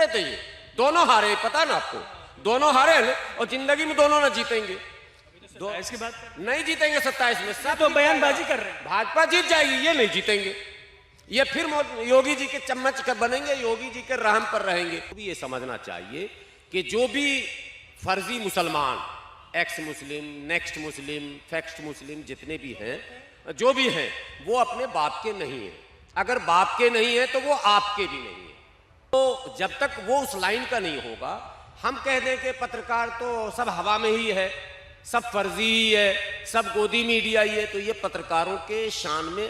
तो ये दोनों हारे, पता ना आपको, दोनों हारे हैं और जिंदगी में दोनों ना जीतेंगे। इसकी बात नहीं जीतेंगे 27 में, सब तो बयानबाजी कर रहे हैं। भाजपा जीत जाएगी, ये नहीं जीतेंगे। ये फिर योगी जी के चम्मच का बनेंगे, योगी जी के रहम पर रहेंगे। तो ये समझना चाहिए कि जो भी फर्जी मुसलमान, एक्स मुस्लिम, नेक्स्ट मुस्लिम, फैक्स्ट मुस्लिम जितने भी हैं, जो भी हैं, वो अपने बाप के नहीं हैं। अगर बाप के नहीं है तो वो आपके भी नहीं है। तो जब तक वो उस लाइन का नहीं होगा, हम कह दें कि पत्रकार तो सब हवा में ही है, सब फर्जी ही है, सब गोदी मीडिया ही है, तो ये पत्रकारों के शान में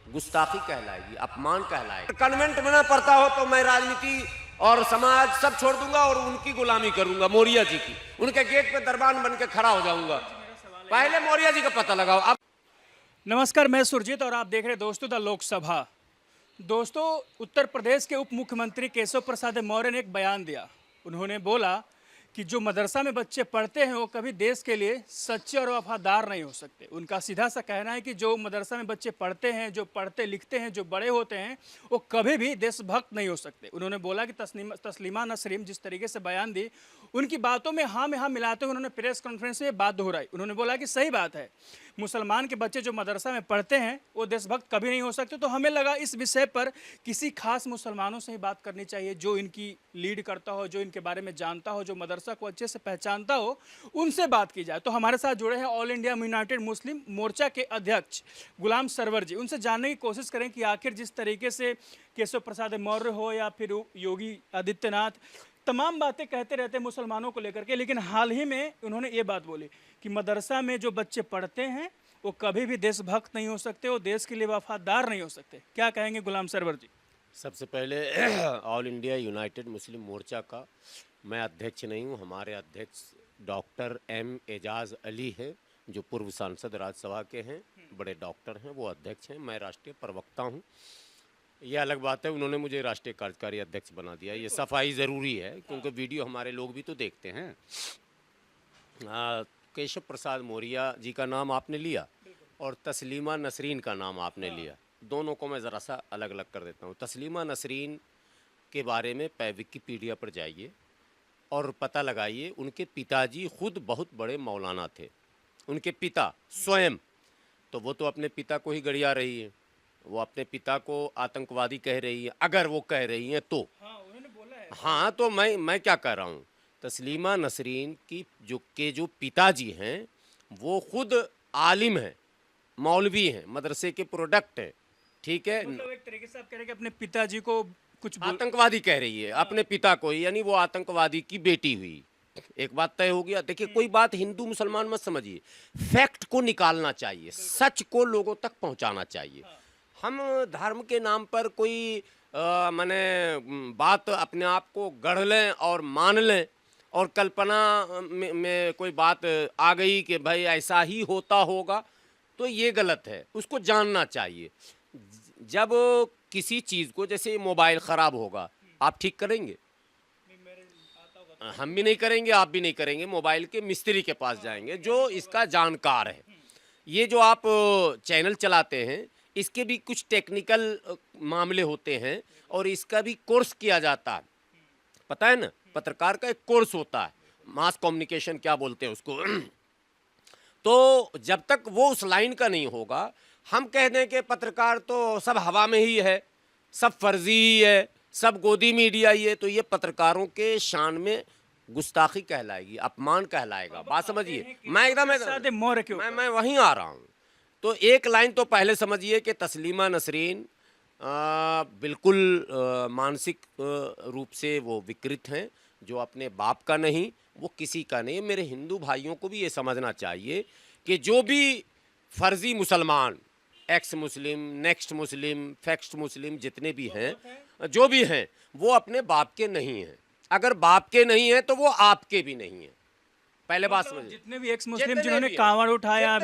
गुस्ताखी कहलाएगी, अपमान कहलाएगा। कन्वेंट में ना पढ़ता हो तो मैं राजनीति और समाज सब छोड़ दूंगा और उनकी गुलामी करूंगा, मौर्य जी की। उनके गेट पे दरबान बन के खड़ा हो जाऊंगा। पहले मौर्य जी का पता लगाओ। अब नमस्कार, मैं सुरजीत और आप देख रहे हैं दोस्तों द लोकसभा। दोस्तों, उत्तर प्रदेश के उप मुख्यमंत्री केशव प्रसाद मौर्य ने एक बयान दिया। उन्होंने बोला कि जो मदरसा में बच्चे पढ़ते हैं वो कभी देश के लिए सच्चे और वफादार नहीं हो सकते। उनका सीधा सा कहना है कि जो मदरसा में बच्चे पढ़ते हैं, जो पढ़ते लिखते हैं, जो बड़े होते हैं, वो कभी भी देशभक्त नहीं हो सकते। उन्होंने बोला कि तस्लीमा नसरीन जिस तरीके से बयान दी, उनकी बातों में हाँ में हाँ मिलाते हुए उन्होंने प्रेस कॉन्फ्रेंस में बात दोहराई। उन्होंने बोला कि सही बात है, मुसलमान के बच्चे जो मदरसा में पढ़ते हैं वो देशभक्त कभी नहीं हो सकते। तो हमें लगा इस विषय पर किसी खास मुसलमानों से ही बात करनी चाहिए, जो इनकी लीड करता हो, जो इनके बारे में जानता हो, जो मदरसा को अच्छे से पहचानता हो, उनसे बात की जाए। तो हमारे साथ जुड़े हैं ऑल इंडिया यूनाइटेड मुस्लिम मोर्चा के अध्यक्ष गुलाम सरवर जी। उनसे जानने की कोशिश करें कि आखिर जिस तरीके से केशव प्रसाद मौर्य हो या फिर योगी आदित्यनाथ तमाम बातें कहते रहते हैं मुसलमानों को लेकर के, लेकिन हाल ही में उन्होंने ये बात बोली कि मदरसा में जो बच्चे पढ़ते हैं वो कभी भी देशभक्त नहीं हो सकते, वो देश के लिए वफादार नहीं हो सकते। क्या कहेंगे गुलाम सरवर जी? सबसे पहले ऑल इंडिया यूनाइटेड मुस्लिम मोर्चा का मैं अध्यक्ष नहीं हूँ, हमारे अध्यक्ष डॉक्टर एम एजाज अली है, जो पूर्व सांसद राज्यसभा के हैं, बड़े डॉक्टर हैं, वो अध्यक्ष हैं। मैं राष्ट्रीय प्रवक्ता हूँ। ये अलग बात है, उन्होंने मुझे राष्ट्रीय कार्यकारी अध्यक्ष बना दिया। ये सफाई ज़रूरी है क्योंकि वीडियो हमारे लोग भी तो देखते हैं। केशव प्रसाद मौर्य जी का नाम आपने लिया और तस्लीमा नसरीन का नाम आपने लिया, दोनों को मैं ज़रा सा अलग अलग कर देता हूँ। तस्लीमा नसरीन के बारे में विकिपीडिया पर जाइए और पता लगाइए। उनके पिताजी खुद बहुत बड़े मौलाना थे, उनके पिता स्वयं। तो वो तो अपने पिता को ही गड़िया रही है, वो अपने पिता को आतंकवादी कह रही है, अगर वो कह रही हैं तो। हाँ, उन्होंने बोला है। हाँ, तो मैं क्या कह रहा हूँ, तस्लीमा नसरीन की जो पिताजी हैं वो खुद आलिम हैं, मौलवी हैं, मदरसे के प्रोडक्ट हैं, ठीक है। मतलब एक तरीके से आप कह रहे हैं कि अपने पिताजी को कुछ आतंकवादी कह रही है, अपने पिता को ही, यानी वो आतंकवादी की बेटी हुई। एक बात तय हो गया। देखिए, कोई बात हिंदू मुसलमान मत समझिए, फैक्ट को निकालना चाहिए, सच को लोगों तक पहुंचाना चाहिए। हम धर्म के नाम पर कोई माने बात अपने आप को गढ़ लें और मान लें और कल्पना में कोई बात आ गई कि भाई ऐसा ही होता होगा, तो ये गलत है। उसको जानना चाहिए। जब किसी चीज़ को, जैसे मोबाइल ख़राब होगा, आप ठीक करेंगे? हम भी नहीं करेंगे, आप भी नहीं करेंगे। मोबाइल के मिस्त्री के पास जाएंगे जो इसका जानकार है। ये जो आप चैनल चलाते हैं, इसके भी कुछ टेक्निकल मामले होते हैं और इसका भी कोर्स किया जाता है, पता है ना। पत्रकार का एक कोर्स होता है, मास कम्युनिकेशन क्या बोलते हैं उसको। तो जब तक वो उस लाइन का नहीं होगा, हम कह दें कि पत्रकार तो सब हवा में ही है, सब फर्जी ही है, सब गोदी मीडिया ही है, तो ये पत्रकारों के शान में गुस्ताखी कहलाएगी, अपमान कहलाएगा। बात समझिए। मैं मैं वहीं आ रहा हूँ। तो एक लाइन तो पहले समझिए कि तस्लीमा नसरीन बिल्कुल मानसिक रूप से वो विकृत हैं, जो अपने बाप का नहीं, वो किसी का नहीं। मेरे हिंदू भाइयों को भी ये समझना चाहिए कि जो भी फर्जी मुसलमान, एक्स मुस्लिम, नेक्स्ट मुस्लिम, फैक्स्ट मुस्लिम जितने भी हैं, जो भी हैं, वो अपने बाप के नहीं हैं। अगर बाप के नहीं हैं तो वो आपके भी नहीं हैं। पहले बात समझिए। जितने भी एक्स मुस्लिम जिन्होंने कांवड़ उठाया,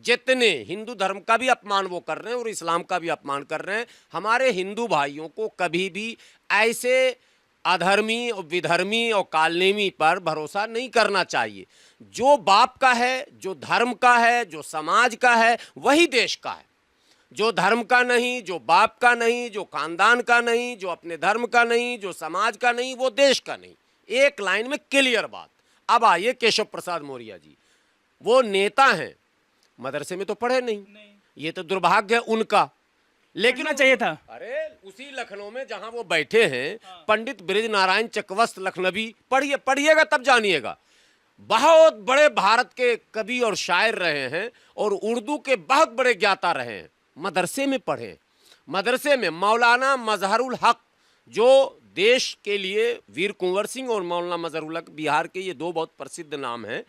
जितने हिंदू धर्म का भी अपमान वो कर रहे हैं और इस्लाम का भी अपमान कर रहे हैं। हमारे हिंदू भाइयों को कभी भी ऐसे अधर्मी और विधर्मी और कालनेमी पर भरोसा नहीं करना चाहिए। जो बाप का है, जो धर्म का है, जो समाज का है, वही देश का है। जो धर्म का नहीं, जो बाप का नहीं, जो खानदान का नहीं, जो अपने धर्म का नहीं, जो समाज का नहीं, वो देश का नहीं। एक लाइन में क्लियर बात। अब आइए केशव प्रसाद मौर्य जी, वो नेता हैं, मदरसे में तो पढ़े नहीं, ये तो दुर्भाग्य है उनका। लेकिन पढ़ना चाहिए था। अरे उसी लखनऊ में जहां वो बैठे हैं, पंडित बृज नारायण चकवस्त लखनवी, पढ़िएगा तब जानिएगा। बहुत बड़े भारत के कवि और शायर रहे हैं और उर्दू के बहुत बड़े ज्ञाता रहे हैं। मदरसे में पढ़े, मदरसे में मौलाना मजहरुल हक, जो देश के लिए वीर कुंवर सिंह और मौलाना मजहरुल हक बिहार के ये दो बहुत प्रसिद्ध नाम हैं,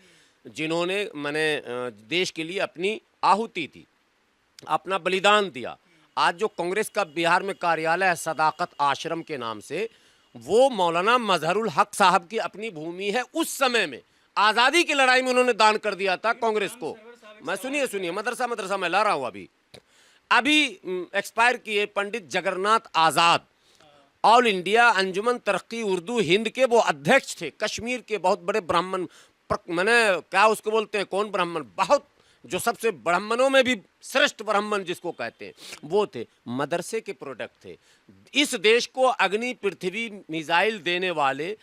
जिन्होंने देश के लिए अपनी आहुति दी, अपना बलिदान दिया। आज जो कांग्रेस का बिहार में कार्यालय है सदाकत आश्रम के नाम से, वो मौलाना मजहरुल हक साहब की अपनी भूमि है। उस समय में आज़ादी की लड़ाई में उन्होंने दान कर दिया था कांग्रेस को। मैं सुनिए मदरसा मैं ला रहा हूँ। अभी एक्सपायर किए पंडित जगन्नाथ आज़ाद, ऑल इंडिया अंजुमन तरक्की उर्दू हिंद के वो अध्यक्ष थे। कश्मीर के बहुत बड़े ब्राह्मण, मैंने क्या उसको बोलते हैं, कौन ब्राह्मण, बहुत जो सबसे ब्राह्मणों में भी श्रेष्ठ ब्राह्मण जिसको कहते हैं, वो थे, मदरसे के प्रोडक्ट थे। इस देश को अग्नि पृथ्वी मिसाइल देने वाले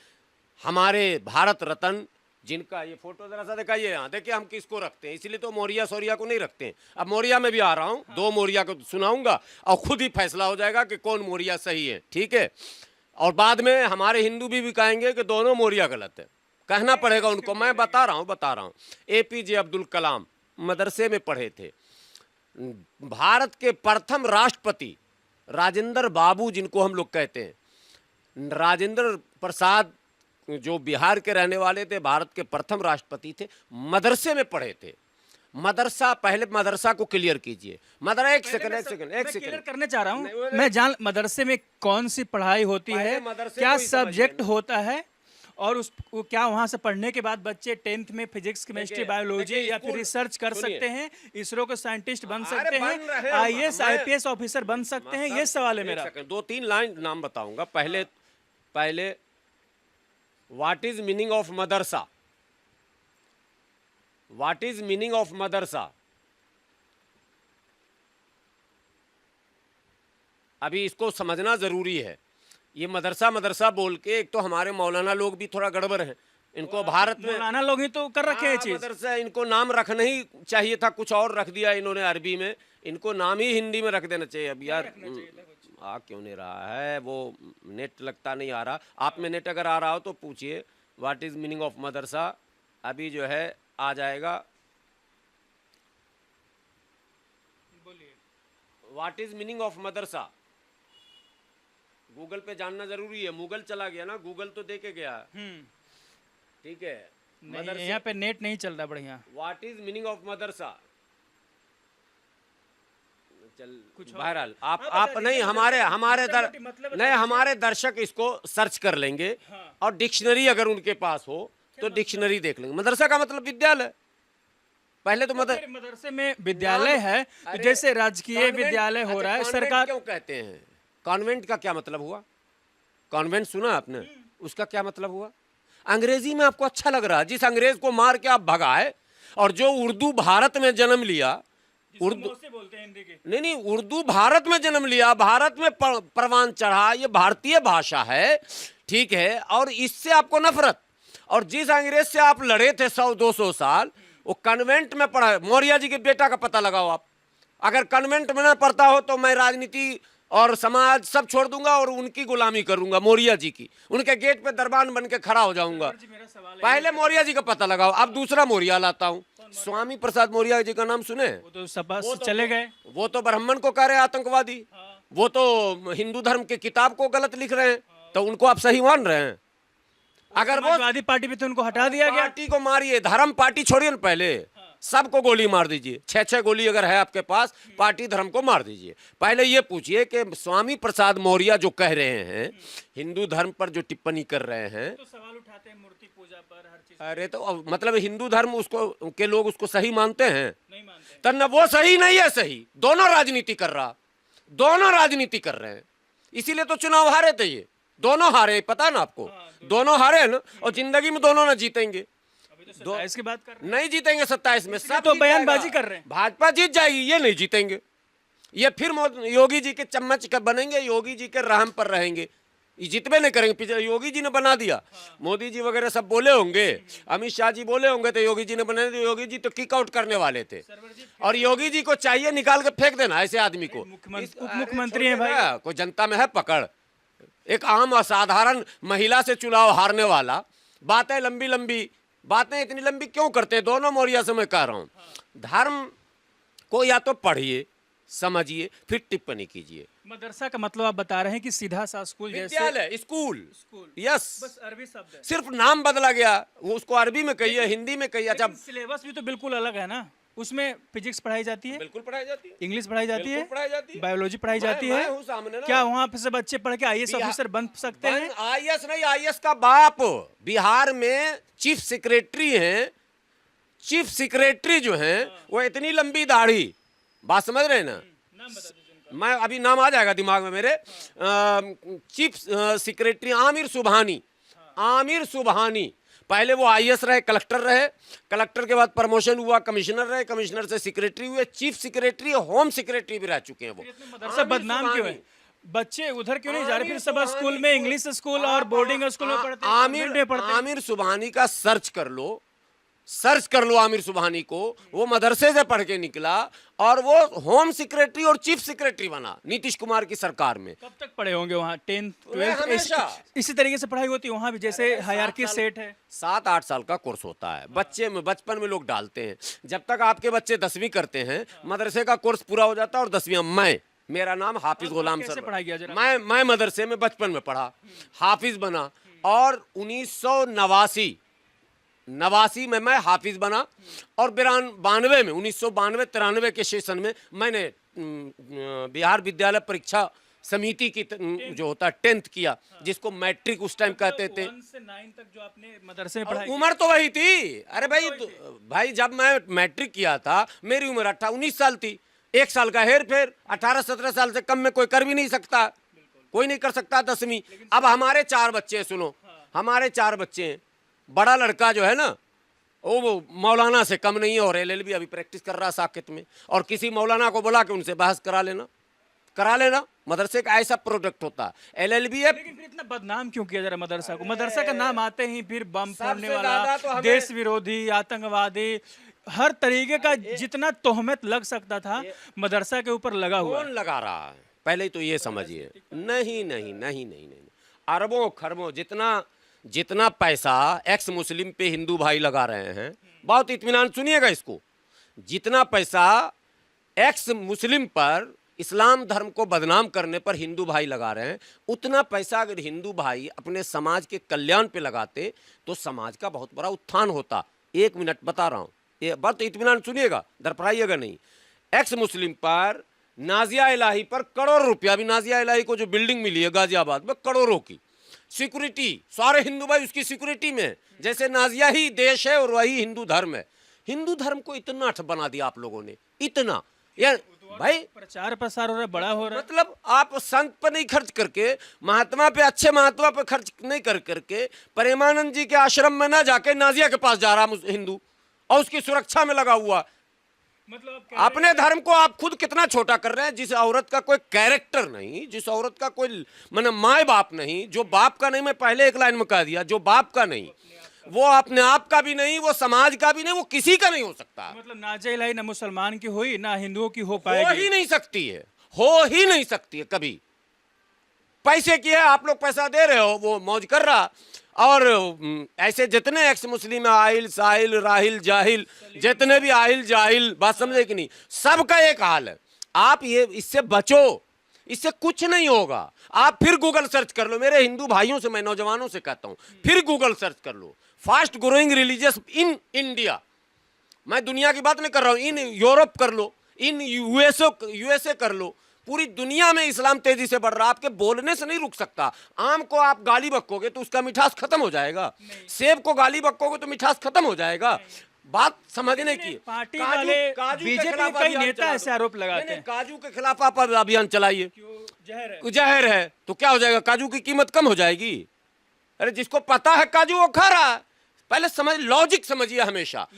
हमारे भारत रत्न, जिनका ये फोटो जरा सा दिखाइए, यहाँ देखिए हम किसको रखते हैं, इसलिए तो मौर्य सौर्या को नहीं रखते हैं। अब मौर्य में भी आ रहा हूँ, दो मौर्य को सुनाऊंगा और खुद ही फैसला हो जाएगा कि कौन मौर्य सही है, ठीक है। और बाद में हमारे हिंदू भी कहेंगे कि दोनों मौर्य गलत है, कहना पड़ेगा उनको। मैं बता रहा हूँ। APJ अब्दुल कलाम मदरसे में पढ़े थे। भारत के प्रथम राष्ट्रपति राजेंद्र बाबू, जिनको हम लोग कहते हैं, राजेंद्र प्रसाद, जो बिहार के रहने वाले थे, भारत के प्रथम राष्ट्रपति थे, मदरसे में पढ़े थे। मदरसा, पहले मदरसा को क्लियर कीजिए। एक सेकंड क्लियर करने चाह रहा हूँ मैं, मदरसे में कौन सी पढ़ाई होती है, क्या सब्जेक्ट होता है, और उसको क्या वहां से पढ़ने के बाद बच्चे 10th में फिजिक्स, केमिस्ट्री, बायोलॉजी या फिर रिसर्च कर सकते हैं, इसरो के साइंटिस्ट बन सकते हैं, IAS IPS ऑफिसर बन सकते हैं, ये सवाल है मेरा। 2-3 लाइन नाम बताऊंगा। पहले what is meaning of madrasa? What is meaning of madrasa? अभी इसको समझना जरूरी है। ये मदरसा बोल के, एक तो हमारे मौलाना लोग भी थोड़ा गड़बड़ हैं, इनको भारत में मौलाना लोग ही तो कर रखे हैं चीज। मदरसा, इनको नाम रखना ही चाहिए था, कुछ और रख दिया इन्होंने अरबी में, इनको नाम ही हिंदी में रख देना चाहिए। अब यार आ क्यों नहीं रहा है, वो नेट लगता नहीं आ रहा। आप में नेट अगर आ रहा हो तो पूछिए what is meaning of madrasa, अभी जो है आ जाएगा। बोलिए what is meaning of Madrasa, Google पे जानना जरूरी है। गूगल चला गया ना, गूगल तो देके गया, ठीक है। यहाँ पे नेट नहीं चल रहा बढ़िया। व्हाट इज मीनिंग ऑफ मदरसा, चल कुछ बहरहाल आप नहीं, हमारे दर्शक इसको सर्च कर लेंगे, और डिक्शनरी अगर उनके पास हो तो डिक्शनरी देख लेंगे। मदरसा का मतलब विद्यालय। पहले तो मदरसे में विद्यालय है, तो जैसे राजकीय विद्यालय हो रहा है, सरकार क्यों कहते हैं? कॉन्वेंट का क्या मतलब हुआ? कॉन्वेंट सुना आपने, उसका क्या मतलब हुआ? अंग्रेजी में आपको अच्छा लग रहा है, जिस अंग्रेज को मार के आप भगाए, और जो उर्दू भारत में जन्म लिया, उर्दू बोलते हैं हिंदी के, नहीं, उर्दू भारत में जन्म लिया, भारत में परवान चढ़ा, ये भारतीय भाषा है, ठीक है। और इससे आपको नफरत, और जिस अंग्रेज से आप लड़े थे 100-200 साल, वो कन्वेंट में पढ़ा। मौर्य जी के बेटा का पता लगाओ आप, अगर कन्वेंट में ना पढ़ता हो तो मैं राजनीति और समाज सब छोड़ दूंगा और उनकी गुलामी करूंगा, मौर्य जी की। उनके गेट पे दरबान बन के खड़ा हो जाऊंगा। पहले मौर्य जी का पता लगाओ। अब दूसरा मौर्य लाता हूं, स्वामी प्रसाद मौर्य जी का नाम सुने? वो तो सपा से चले गए। वो तो ब्राह्मण को कह रहे हैं आतंकवादी, वो तो हिंदू धर्म की किताब को गलत लिख रहे हैं, तो उनको आप सही मान रहे हैं? अगर वो समाजवादी पार्टी भी तो उनको हटा दिया गया। पार्टी को मारिए, धर्म पार्टी छोड़िए ना, पहले सबको गोली मार दीजिए। 6-6 गोली अगर है आपके पास, पार्टी धर्म को मार दीजिए। पहले ये पूछिए कि स्वामी प्रसाद मौर्य जो कह रहे हैं, हिंदू धर्म पर जो टिप्पणी कर रहे हैं, तो सवाल उठाते हैं मूर्ति पूजा पर, हर चीज। अरे तो मतलब हिंदू धर्म उसको के लोग उसको सही मानते हैं? नहीं मानते। तो न वो सही नहीं है सही, दोनों राजनीति कर रहा, दोनों राजनीति कर रहे हैं, इसीलिए तो चुनाव हारे थे ये दोनों। हारे, पता ना आपको? दोनों हारे ना, और जिंदगी में दोनों ना जीतेंगे। इसकी बात कर नहीं जीतेंगे 27 में, सब तो बयानबाजी कर रहे हैं। भाजपा जीत जाएगी, ये नहीं जीतेंगे। ये फिर योगी जी के चम्मच का बनेंगे, योगी जी के रहम पर रहेंगे, ये जितने नहीं करेंगे। पीछे योगी जी ने बना दिया, मोदी जी वगैरह सब बोले होंगे, अमित शाह जी बोले होंगे तो योगी जी ने बना दिया। योगी जी तो किक आउट करने वाले थे, और योगी जी को चाहिए निकाल के फेंक देना ऐसे आदमी को। उप मुख्यमंत्री हैं भाई, कोई जनता में है पकड़। एक आम असाधारण महिला से चुनाव हारने वाला, बातें लंबी लंबी, बातें इतनी लंबी क्यों करते हैं दोनों मोरिया से मैं कह रहा हूं। धर्म को या तो पढ़िए, समझिए, फिर टिप्पणी कीजिए। मदरसा का मतलब आप बता रहे हैं कि सीधा सा स्कूल जैसे विद्यालय, स्कूल, यस, बस अरबी शब्द है, सिर्फ नाम बदला गया। वो उसको अरबी में कहिए, हिंदी में कहिए। अच्छा, सिलेबस भी तो बिल्कुल अलग है ना, उसमें फिजिक्स पढ़ाई जाती है, बिल्कुल पढ़ाई जाती है, इंग्लिश पढ़ाई जाती है, बिल्कुल पढ़ाई जाती है, बायोलॉजी पढ़ाई जाती मैं है। हूं सामने ना। क्या वहाँ पे से बच्चे पढ़ के आईएएस ऑफिसर बन सकते हैं? आईएएस नहीं, आईएएस का बाप बिहार में चीफ सेक्रेटरी हैं। चीफ सेक्रेटरी जो हैं वो इतनी लंबी दाढ़ी, बात समझ रहे हैं ना। नाम बता दीजिए उनका। मैं अभी नाम आ जाएगा दिमाग में मेरे। Chief secretary Aamir Subhani. आमिर सुबहानी पहले वो आईएएस रहे, कलेक्टर रहे, कलेक्टर के बाद प्रमोशन हुआ, कमिश्नर रहे, कमिश्नर से सेक्रेटरी हुए, चीफ सेक्रेटरी, होम सेक्रेटरी भी रह चुके हैं वो। मदरसा बदनाम क्यों है? बच्चे उधर क्यों नहीं जा रहे? फिर सब स्कूल में इंग्लिश स्कूल और बोर्डिंग स्कूल में पढ़ते हैं, आमिर में पढ़ते हैं। आमिर सुबहानी का सर्च कर लो, सर्च कर लो आमिर सुबहानी को। वो मदरसे से पढ़ के निकला और वो होम सेक्रेटरी और चीफ सेक्रेटरी बना नीतीश कुमार की सरकार में। कब तक पढ़े होंगे वहाँ? 10th मैं 12th हमेशा। इसी तरीके से पढ़ाई होती है वहाँ भी, जैसे हायरार्की सेट है। 7-8 साल का कोर्स होता है। बच्चे में बचपन में लोग डालते हैं। जब तक आपके बच्चे 10वीं करते हैं, मदरसे का कोर्स पूरा हो जाता है। और 10वीं मेरा नाम हाफिज गुलाम कैसे सर। पढ़ाई किया जरा? मैं मदरसे में बचपन में पढ़ा, हाफिज बना, और 1989 में मैं हाफिज बना, और 92 में 1992-93 के सेशन में मैंने बिहार विद्यालय परीक्षा समिति की जो होता है 10th किया, जिसको मैट्रिक उस टाइम कहते थे। 1 से 9 तक जो आपने मदरसे में पढ़ाई उम्र तो वही थी। अरे भाई जब मैं मैट्रिक किया था मेरी उम्र 19 साल थी। 1 साल का हेर फेर, 18-17 साल से कम में कोई कर भी नहीं सकता, कोई नहीं कर सकता 10वीं। अब हमारे 4 बच्चे हैं, सुनो, हमारे 4 बच्चे हैं। बड़ा लड़का जो है ना वो मौलाना से कम नहीं है, और एलएलबी अभी प्रैक्टिस कर रहा साकेत में। और किसी मौलाना को बोला कि उनसे बहस करा लेना। मदरसे का ऐसा प्रोडक्ट होता है एलएलबी है। लेकिन फिर इतना बदनाम क्यों किया जा रहा मदरसा को? मदरसा का नाम आते ही फिर बम फोड़ने ज्यादा वाला, तो हमें- देश विरोधी, आतंकवादी, हर तरीके का जितना तोहमत लग सकता था मदरसा के ऊपर लगा हुआ कौन लगा रहा है? पहले तो ये समझिए। नहीं, अरबों खरबों जितना पैसा एक्स मुस्लिम पे हिंदू भाई लगा रहे हैं, बहुत इत्मीनान सुनिएगा इसको, जितना पैसा एक्स मुस्लिम पर, इस्लाम धर्म को बदनाम करने पर हिंदू भाई लगा रहे हैं, उतना पैसा अगर हिंदू भाई अपने समाज के कल्याण पे लगाते तो समाज का बहुत बड़ा उत्थान होता। 1 मिनट बता रहा हूं, ये बात इत्मीनान सुनिएगा, दरपराइएगा नहीं। एक्स मुस्लिम पर, नाजिया इलाही पर करोड़ों रुपया, अभी नाजिया इलाही को जो बिल्डिंग मिली है गाजियाबाद में, करोड़ों की सिक्योरिटी, सारे हिंदू भाई उसकी सिक्योरिटी में। जैसे नाजिया ही देश है और वही हिंदू धर्म है। हिंदू धर्म को इतना बना दिया आप लोगों ने, इतना। यार भाई प्रचार प्रसार हो रहा है, बड़ा हो रहा है। मतलब आप संत पर नहीं खर्च करके, महात्मा पे, अच्छे महात्मा पे खर्च नहीं करके, प्रेमानंद जी के आश्रम में ना जाके नाजिया के पास जा रहा हिंदू, और उसकी सुरक्षा में लगा हुआ। मतलब अपने धर्म को आप खुद कितना छोटा कर रहे हैं। जिस औरत का कोई कैरेक्टर नहीं, जिस औरत का कोई माने माए बाप नहीं, जो बाप का नहीं, मैं पहले एक लाइन में कह दिया, जो बाप का नहीं, वो अपने आप का भी नहीं, वो समाज का भी नहीं, वो किसी का नहीं हो सकता। मतलब नाजिया इलाही ना मुसलमान की हुई ना हिंदुओं की हो हो पाएगी। ही नहीं सकती है, हो ही नहीं सकती है कभी। पैसे की है, आप लोग पैसा दे रहे हो, वो मौज कर रहा। और ऐसे जितने एक्स मुस्लिम आहिल साहिल राहिल जाहिल, जितने भी आहिल जाहिल, बात समझे कि नहीं, सबका एक हाल है। आप ये इससे बचो, इससे कुछ नहीं होगा। आप फिर गूगल सर्च कर लो, मेरे हिंदू भाइयों से मैं नौजवानों से कहता हूं, फिर गूगल सर्च कर लो, fast growing religious in India. मैं दुनिया की बात नहीं कर रहा हूं, इन यूरोप कर लो, इन यूएसए कर लो, पूरी दुनिया में इस्लाम तेजी से बढ़ रहा है। आपके बोलने से नहीं रुक सकता। आम को आप गाली बकोगे तो उसका मिठास खत्म हो जाएगा, सेब को गाली बकोगे तो मिठास खत्म हो जाएगा। बात समझने की। पार्टी वाले बीजेपी के कई नेता ऐसे आरोप लगाते हैं। काजू के खिलाफ आप अभियान चलाइए, जहर है। जहर है तो क्या हो जाएगा? काजू की कीमत कम हो जाएगी। अरे जिसको पता है काजू वो खा रहा है। पहले लॉजिक समझिए हमेशा,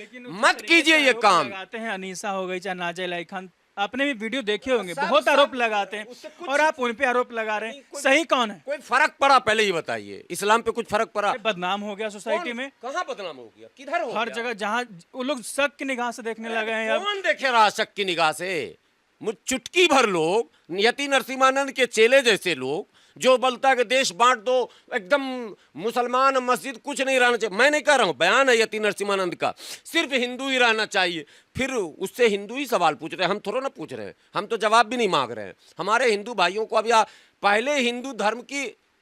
मत कीजिए ये काम। लगाते हैं अनीसा हो गई चाहे नाजिया इलाही खान, आपने भी वीडियो देखे होंगे, सब- बहुत सब- आरोप लगाते हैं उससे कुछ- और आप उन पे आरोप लगा रहे हैं। सही कौन है? कोई फर्क पड़ा पहले ये बताइए, इस्लाम पे कुछ फर्क पड़ा? अरे बदनाम हो गया सोसाइटी में, कहाँ बदनाम हो गया, किधर हो हर गया? जगह जहाँ वो लोग शक की निगाह से देखने लगे हैं अब। कौन देखे रहा शक की निगाह से? चुटकी भर लोग, यति नरसिम्हानंद के चेले जैसे लोग जो बोलता है कि देश बांट दो, एकदम मुसलमान मस्जिद कुछ नहीं रहना चाहिए। मैं नहीं कह रहा हूं, बयान है यति नरसिम्हानंद का, सिर्फ हिंदू ही रहना चाहिए। फिर उससे हिंदू ही सवाल पूछ रहे हैं, हम थोड़ा ना पूछ रहे हैं, हम तो जवाब भी नहीं मांग रहे हैं। हमारे हिंदू भाइयों को अभी पहले हिंदू धर्म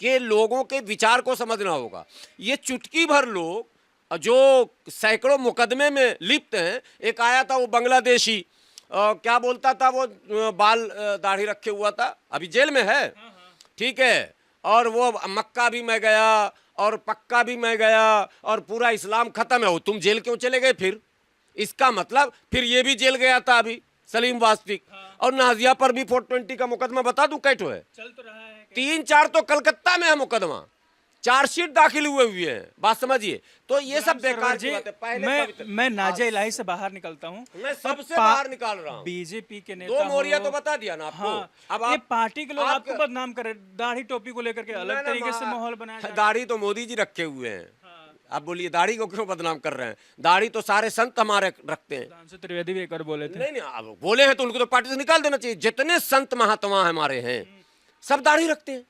के लोगों के विचार को समझना होगा। ये चुटकी भर लोग जो सैकड़ों मुकदमे में लिप्त हैं, एक आया था वो बांग्लादेशी, क्या बोलता था वो, बाल दाढ़ी रखे हुआ था, अभी जेल में है, ठीक है, और वो मक्का भी मैं गया और पक्का भी मैं गया और पूरा इस्लाम खत्म है, वो तुम जेल क्यों चले गए? फिर इसका मतलब फिर ये भी जेल गया था अभी सलीम वास्तिक। और नाजिया पर भी 420 का मुकदमा बता दूं कैठो है, चल तो रहा है। 3-4 तो कलकत्ता में है मुकदमा, चार्जशीट दाखिल हुए हैं, बात समझिए। तो ये सब बेकार की बात है। पहले मैं नाजा इलाही से बाहर निकलता हूँ, मैं सबसे बाहर निकाल रहा हूँ। बीजेपी के नेता दो मोरिया हो, तो बता दिया ना आपको। हाँ, अब ये आप पार्टी के लोग आपके- आपको बदनाम करे, दाढ़ी टोपी को लेकर के अलग तरीके से माहौल बनाया जा रहा है। दाढ़ी तो मोदी जी रखे हुए हैं, आप बोलिए दाढ़ी को क्यों बदनाम कर रहे हैं? दाढ़ी तो सारे संत हमारे रखते हैं। सुधांशु त्रिवेदी भी एक बार बोले थे। नहीं नहीं, अब बोले हैं तो उनको तो पार्टी से निकाल देना चाहिए। जितने संत महात्मा हमारे हैं सब दाढ़ी रखते हैं,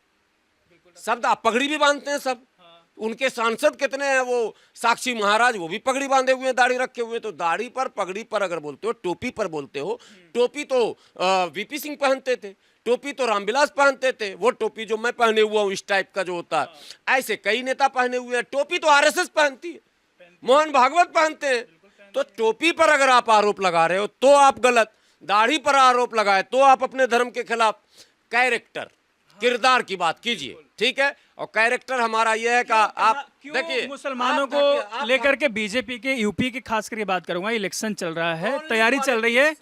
सब पगड़ी भी बांधते हैं सब। उनके सांसद कितने हैं, वो साक्षी महाराज, वो भी पगड़ी बांधे हुए हैं, दाढ़ी रखे हुए हैं। तो दाढ़ी पर, पगड़ी पर अगर बोलते हो, टोपी पर बोलते हो, टोपी तो वीपी सिंह पहनते थे, टोपी तो रामविलास पहनते थे, वो टोपी जो मैं पहने हुआ हूँ इस टाइप का जो होता है, ऐसे कई नेता पहने हुए हैं। टोपी तो आरएसएस पहनती है, मोहन भागवत पहनते हैं। तो टोपी पर अगर आप आरोप लगा रहे हो तो आप गलत, दाढ़ी पर आरोप लगाए तो आप अपने धर्म के खिलाफ। कैरेक्टर, किरदार की बात कीजिए, ठीक है। और कैरेक्टर हमारा यह है कि आप देखिए, मुसलमानों को लेकर के बीजेपी के, यूपी की खास करके बात करूंगा, इलेक्शन चल रहा है, तैयारी चल रही है,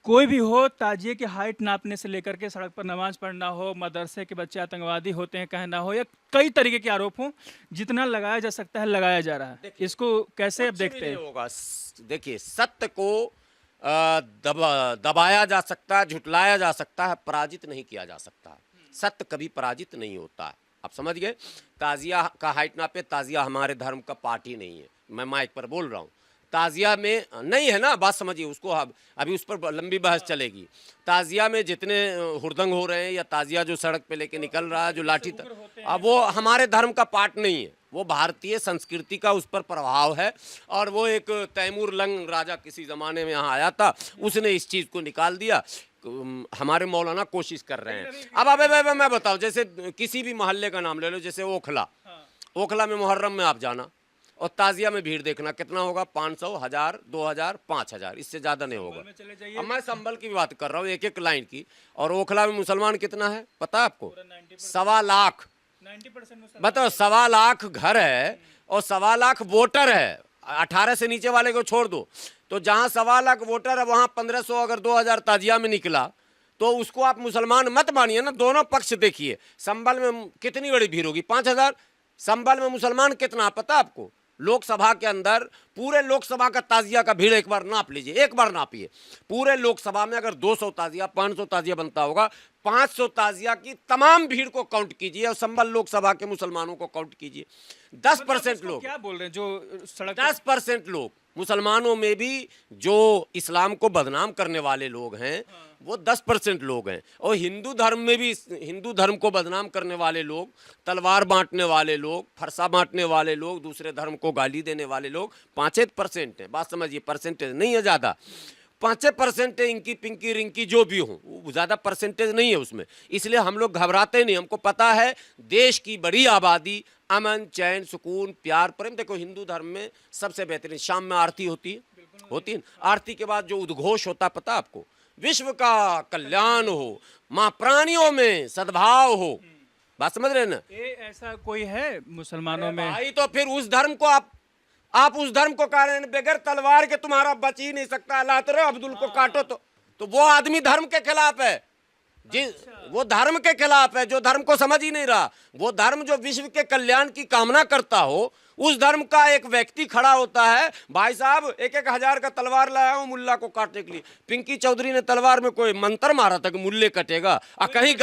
कोई भी हो, ताजिए की हाइट नापने से लेकर के सड़क पर नमाज पढ़ना हो, मदरसे के बच्चे आतंकवादी होते हैं कहना हो, या कई तरीके के आरोप हो, जितना लगाया जा सकता है लगाया जा रहा है। इसको कैसे अब देखते हैं? होगा, देखिए, सत्य को दबाया जा सकता है, झुटलाया जा सकता है, पराजित नहीं किया जा सकता। सत्य कभी पराजित नहीं होता है, आप समझ गए। ताजिया का हाइट नापे, ताजिया हमारे धर्म का पार्ट ही नहीं है, मैं माइक पर बोल रहा हूँ। ताजिया में नहीं है ना, बात समझिए उसको, अभी उस पर लंबी बहस चलेगी। ताजिया में जितने हुड़दंग हो रहे हैं या ताजिया जो सड़क पे लेके निकल रहा है, जो लाठी, अब वो हमारे धर्म का पार्ट नहीं है, वो भारतीय संस्कृति का उस पर प्रभाव है। और वो एक तैमूर लंग राजा किसी ज़माने में यहाँ आया था, उसने इस चीज़ को निकाल दिया। हमारे मौलाना कोशिश कर रहे हैं। अब अब मैं बताऊं, जैसे किसी भी मोहल्ले का नाम ले लो, जैसे ओखला, ओखला में मुहर्रम में आप जाना और ताजिया में भीड़ देखना, कितना होगा? 500, 1000, 2000, 5000, इससे ज़्यादा नहीं होगा। अब मैं संभल की बात कर रहा हूँ, एक एक लाइन की। और ओखला में मुसलमान कितना है पता है आपको? 1.25 लाख। 90% बताओ, 1.25 लाख घर है और 1.25 लाख वोटर है, 18 से नीचे वाले को छोड़ दो। तो जहाँ 1.25 लाख वोटर है, वहाँ 1500 अगर 2000 ताजिया में निकला तो उसको आप मुसलमान मत मानिए ना। दोनों पक्ष देखिए, संभल में कितनी बड़ी भीड़ होगी? 5000। संभल में मुसलमान कितना पता आपको? लोकसभा के अंदर, पूरे लोकसभा का ताजिया का भीड़ एक बार नाप लीजिए, एक बार नापिए। पूरे लोकसभा में अगर 200 ताजिया, 500 ताजिया बनता होगा, 500 ताजिया की तमाम भीड़ को काउंट कीजिए और संभल लोकसभा के मुसलमानों को काउंट कीजिए। 10% लोग, क्या बोल रहे हैं जो सड़क 10% लोग मुसलमानों में भी जो इस्लाम को बदनाम करने वाले लोग हैं, वो 10% लोग हैं। और हिंदू धर्म में भी, हिंदू धर्म को बदनाम करने वाले लोग, तलवार बांटने वाले लोग, फरसा बांटने वाले लोग, दूसरे धर्म को गाली देने वाले लोग 5% हैं। बात समझिए, परसेंटेज नहीं है ज़्यादा, 5% है। इंकी पिंकी रिंकी जो भी हो, ज़्यादा परसेंटेज नहीं है उसमें। इसलिए हम लोग घबराते नहीं, हमको पता है देश की बड़ी आबादी, अमन, चैन, सुकून, प्यार, प्रेम। देखो, हिंदू धर्म में सबसे बेहतरीन शाम में आरती होती है, आरती के बाद जो उद्घोष होता है पता आपको? विश्व का कल्याण हो, माँ प्राणियों में सद्भाव हो। बात समझ रहे हैं ना? ऐसा कोई है मुसलमानों में? भाई तो फिर उस धर्म को आप उस धर्म को कह रहे हैं बगैर तलवार के तुम्हारा बच ही नहीं सकता, अल्लाह तो अब्दुल को काटो, तो वो आदमी धर्म के खिलाफ है। जी, वो धर्म के खिलाफ है, जो धर्म को समझ ही नहीं रहा। वो धर्म जो विश्व के कल्याण की कामना करता हो, उस धर्म का एक व्यक्ति खड़ा होता है, भाई साहब 1-1 हज़ार का तलवार लाया हूं मुल्ला को काटने के लिए। पिंकी चौधरी ने तलवार में कोई मंत्र मारा था कि मुल्ले कटेगा, और कहीं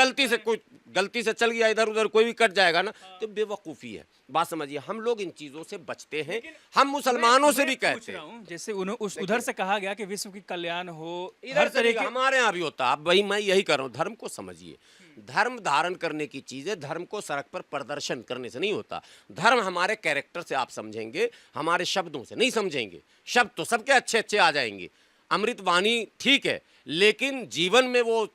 गलती से चल गया इधर उधर, कोई भी कट जाएगा ना, तो बेवकूफी है। बात समझिए, हम लोग इन चीजों से बचते हैं, हम मुसलमानों से भी कहते हैं। जैसे उधर से कहा गया कि विश्व की कल्याण हो, इधर से हमारे यहाँ भी होता। अब वही मैं यही कर रहा हूँ, धर्म को समझिए। धर्म धारण करने की चीज है, धर्म को सड़क पर प्रदर्शन करने से नहीं होता। धर्म हमारे कैरेक्टर से आप समझेंगे, हमारे शब्दों से नहीं समझेंगे। शब्द तो सबके अच्छे अच्छे आ जाएंगे, अमृत वाणी ठीक है, लेकिन जीवन में वो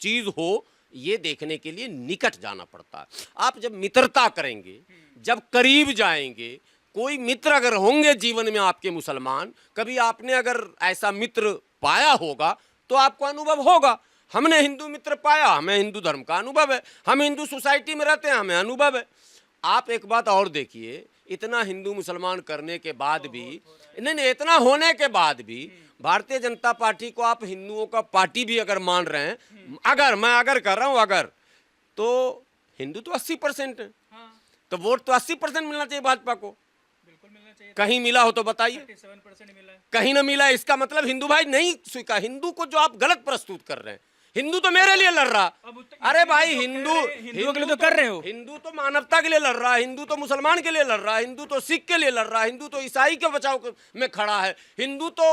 चीज हो, ये देखने के लिए निकट जाना पड़ता है। आप जब मित्रता करेंगे, जब करीब जाएंगे, कोई मित्र अगर होंगे जीवन में आपके मुसलमान, कभी आपने अगर ऐसा मित्र पाया होगा तो आपको अनुभव होगा। हमने हिंदू मित्र पाया, हमें हिंदू धर्म का अनुभव है। हम हिंदू सोसाइटी में रहते हैं, हमें अनुभव है। आप एक बात और देखिए, इतना हिंदू मुसलमान करने के बाद भी, नहीं, इतना होने के बाद भी भारतीय जनता पार्टी को आप हिंदुओं का पार्टी भी अगर मान रहे हैं, मैं कर रहा हूं, तो हिंदू तो 80% है, तो वोट तो 80% मिलना चाहिए भाजपा को। बिल्कुल मिलना चाहिए। कहीं मिला हो तो बताइए। 37% मिला है। कहीं ना मिला, इसका मतलब हिंदू भाई नहीं स्वीकार। हिंदू को जो आप गलत प्रस्तुत कर रहे हैं, हिंदू तो मेरे लिए लड़ रहा। अरे भाई, हिंदू के लिए तो कर रहे हो। हिंदू तो मानवता के लिए लड़ रहा है, हिंदू तो मुसलमान के लिए लड़ रहा है, हिंदू तो सिख के लिए लड़ रहा है, हिंदू तो ईसाई के बचाव में खड़ा है, हिंदू तो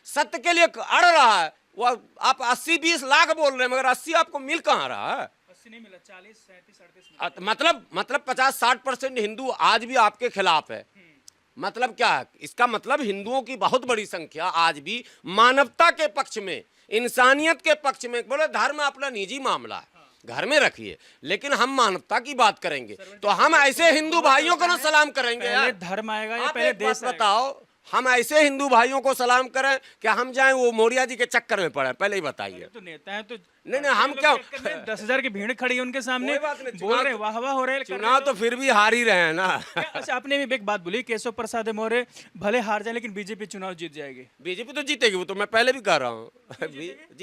सत्य के लिए अड़ रहा है। वो आप 80-20 लाख बोल रहे हैं, मगर 80 आपको मिल कहाँ रहा है? 80 नहीं मिला, 40, 37, 38 मतलब 50-60% हिंदू आज भी आपके खिलाफ है। मतलब क्या है इसका? मतलब हिंदुओं की बहुत बड़ी संख्या आज भी मानवता के पक्ष में, इंसानियत के पक्ष में। बोले धर्म अपना निजी मामला है, घर में रखिए, लेकिन हम मानवता की बात करेंगे तो हम ऐसे हिंदू भाइयों को ना सलाम करेंगे यार। धर्म आएगा या आप पहले एक देश बात बताओ, हम ऐसे हिंदू भाइयों को सलाम करें क्या हम जाएं वो मौर्य जी के चक्कर में पड़े? पहले ही बताइए। तो नेता है तो नहीं, हम क्या 10,000 की भीड़ खड़ी है उनके सामने, बोल रहे वाह वाह हो रहे हैं। चुनाव तो फिर भी हार ही रहे हैं ना। अच्छा, आपने भी एक बात बोली, केशव प्रसाद मौर्य भले हार जाए लेकिन बीजेपी चुनाव जीत जाएगी। बीजेपी तो जीतेगी, वो तो मैं पहले भी कह रहा हूँ।